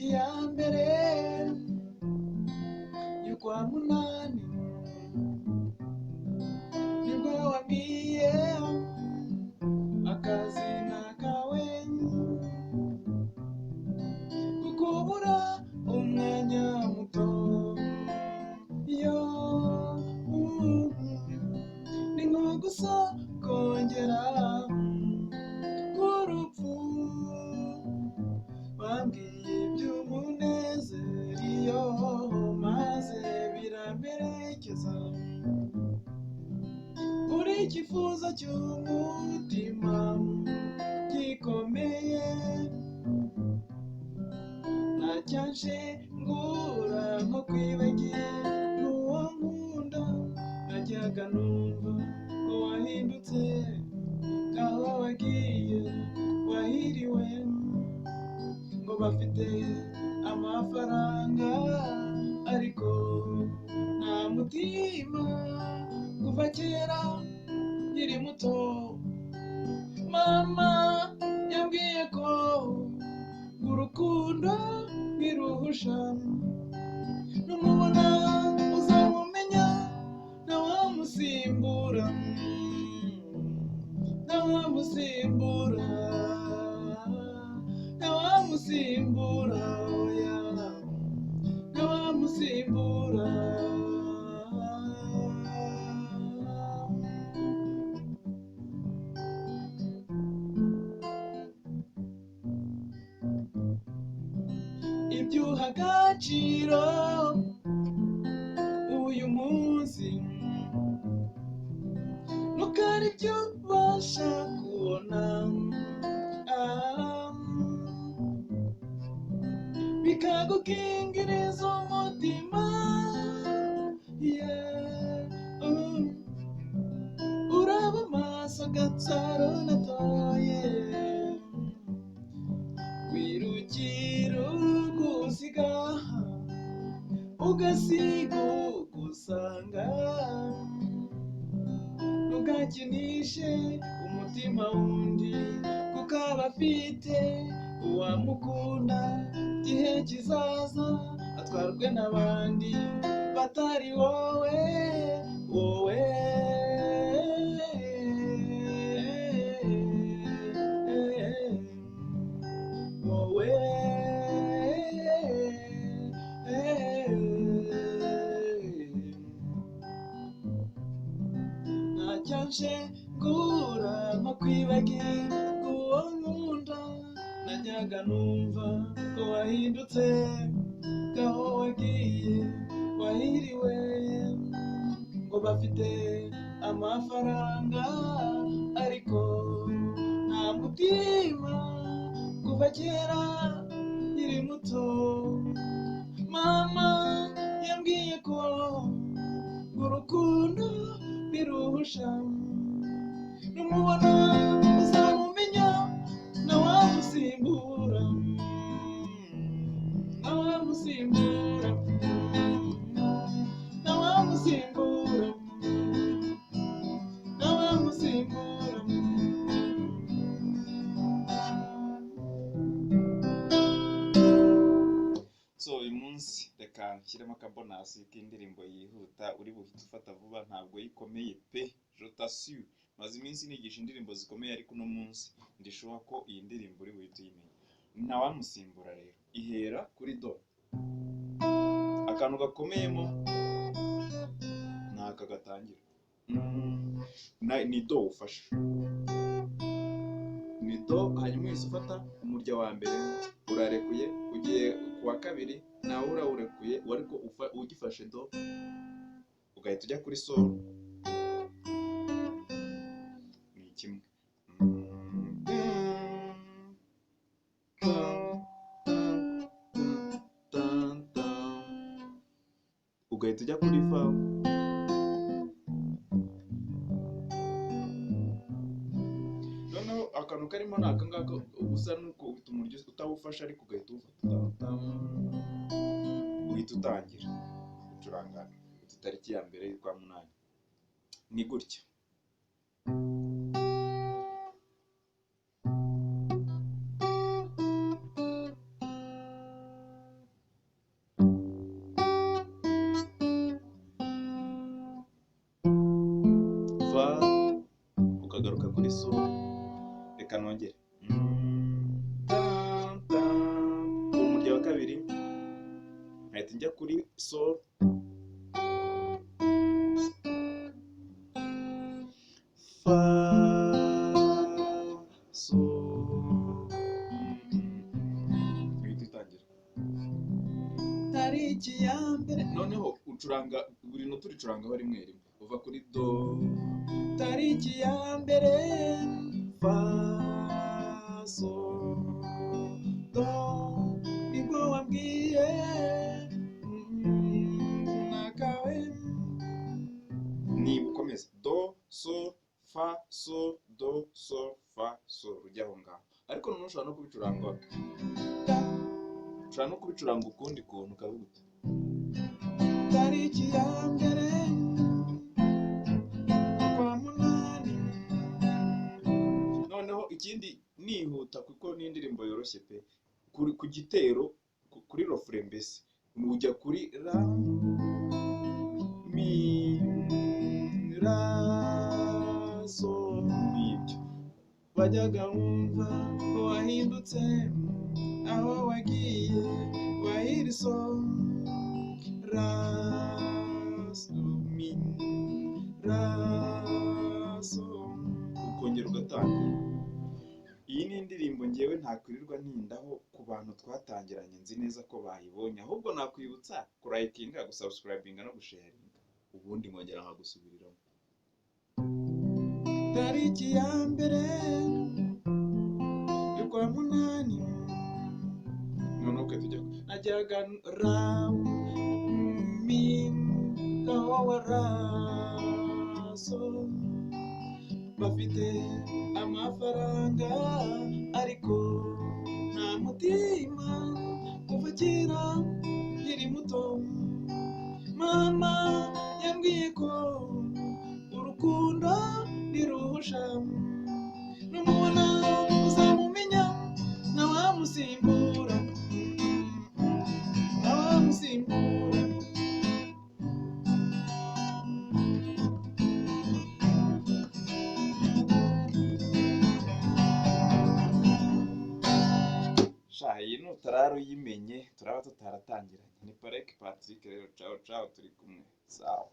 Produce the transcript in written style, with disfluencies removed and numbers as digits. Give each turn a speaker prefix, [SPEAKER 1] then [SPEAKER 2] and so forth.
[SPEAKER 1] tariki ya mbere y'ukwa munani nibwo wambwiye akazina kawe kukubura umwanya muto yo ni nko gusa kongera k'urupfu wambwiye iby'umunezero iyo maze biramperekeza uri icyifuzo cy'umutima gikomeye ntacyanshe ngura nko kwibagira n'uwo nkunda najyaga numva ko wahindutse aho wagiye wahiriwe ngo bafite amafaranga ariko nta mutima kuva kera nkiri muto mama yambwiye ko urukundo ntiruhusha numubona uzamumenya ntawamusimbura ntawamusimbura ntawamusimbura oya ntawamusimbura ibyo uha agaciro uyu munsi nuko ari byo ubasha kubona bikagukingiriza umutima uraba amaso gatsaro natoye wirukira ugusiga ugasiga ugusanga ntugakinishe umutima wundi kuko aba afite uwamukunda igihe kizaza atwarwe n'abandi batari wowe wowe wowe ntacyanshe ngura nko kwibagira uwo nkunda najyaga numva ko wahindutse aho wagiye wahiriwe ngo bafite amafaranga ariko nta mutima kuva kera nkiri muto mama yambwiye ko urukundo ntiruhusha numubona uzamumenya ntawamusimbura ntawamusimbura ntawamusimbura ntawamusimbura so uyu munsi reka nshyiremo akabonasi k'indirimbo yihuta uri buhite ufata vuba ntabwo yikomeye pe rotation maze iminsi nigisha indirimbo zikomeye ariko uno munsi ndishoba ko iyi ndirimbo uri buhite uyimenya ntawamusimbura rero ihera kuri do akantu gakomeyemo ntaka gatangira ni do ufashe ni do hanyuma uhise ufata umurya wa mbere urarekuye ugiye kuwa kabiri nawe urawurekuye ariko ugifashe do ugahita ujya kuri sol ni kimwe ugahita ujya kuri fa noneho akantu karimo ni aka ngaka usa nuko uhita umurya utawufashe ariko ugahita uwufata uhita utangira gucuranga itariki ya mbere y'ukwa munani ni gutya ukagaruka kuri sol. Reka nongere. Umurya wa kabiri nkahita njya kuri sol, fa, sol, uhita utangira. Tariki ya mbere, noneho ucuranga buri note uricurangaho rimwe rimwe, uva kuri do, tariki ya mbere, fa, sol, do, nibwo wambwiye nakawe. Niba ukomeza do, sol, fa, sol, do, sol, fa, sol, ujya aho ngaho. Ariko noneho ushobora no kubicuranga, ushobora no kubicuranga ukundi kuntu ukavuga uti tariki ya mbere kwa munani. Noneho ikindi nihuta kuko ni indirimbo yoroshye pe, ku gitero, kuri refrain mbese ujya kuri ra, mi, ra, sol, nibyo. Wajyaga wumva ko wahindutse aho wagiye, wahiri sol, ra, sol, mi, ra, sol, ukongera ugatangira. Iyi ni indirimbo ngewe ntakwirirwa ntindaho ku bantu twatangiranye, nzi neza ko bayibonye, ahubwo nakwibutsa kurayikinga, gusubscribinga no gusharinga, ubundi nkongera nkagusubiriramo. Tariki ya mbere kwa munani, noneho ukahita ujya najyaga ra, mi, gaho wa ra, sol, bafite amafaranga ariko nta mutima, kuva kera nkiri muto mama yambwiye ko urukundo niruhusha, numubona uzamumenya ntawamusimbura, ntawamusimbura. Sha iyi nutarara uyimenye turaba tutaratangiranye. Ni Parek Patrick rero, ciao ciao, turi kumwe, sawa.